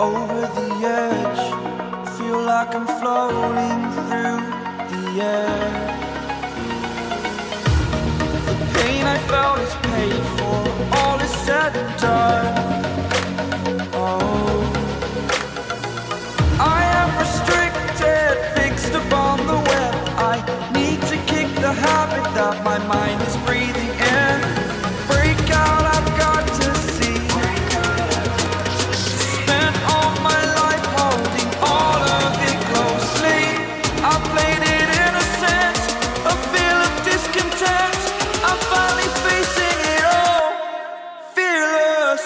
over the edge. Feel like I'm floating through the air. The pain I felt is paid for, all is said and done. Oh, I am restricted, fixed upon the web. I need to kick the habit that my mind is breathing in. Break out, I've got to see. Spent all my life holding all of it closely. I played it innocent, a feel of discontent. I'm finally facing it all, fearless.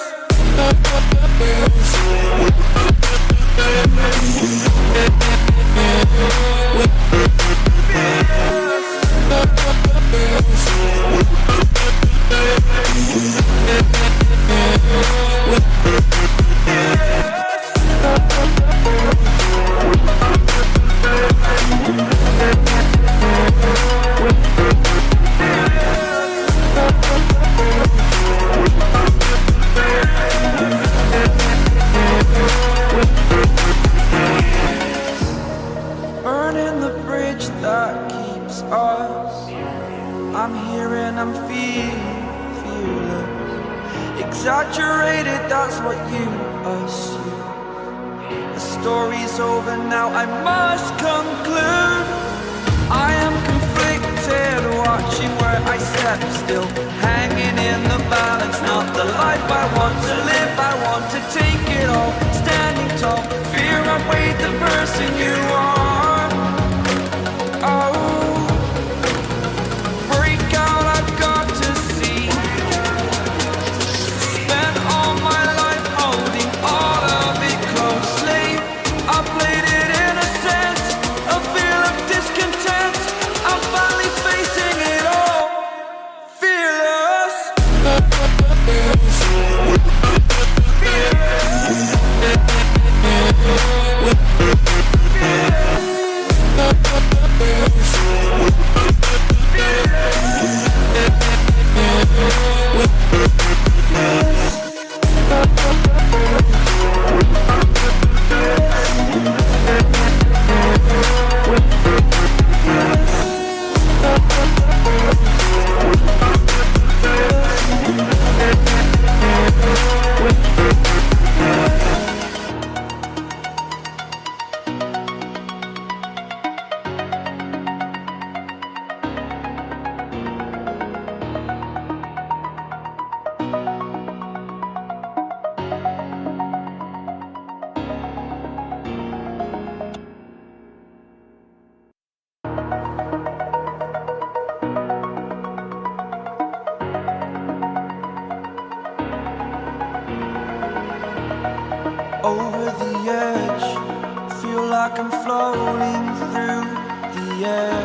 Burning the bridge that keeps us. I'm here and I'm feeling fearless. Exaggerated, that's what you assume. The story's over now, I must conclude. I am conflicted, watching where I step still, hanging in the balance. Not the life I want to live, I want to take it all. Standing tall, fear outweighed the person you are. Oh, break out, I've got to see. Spent all my life holding all of it closely. I played it innocent, a feel of discontent. I'm finally facing it all, fearless. Over the edge, feel like I'm floating through the air.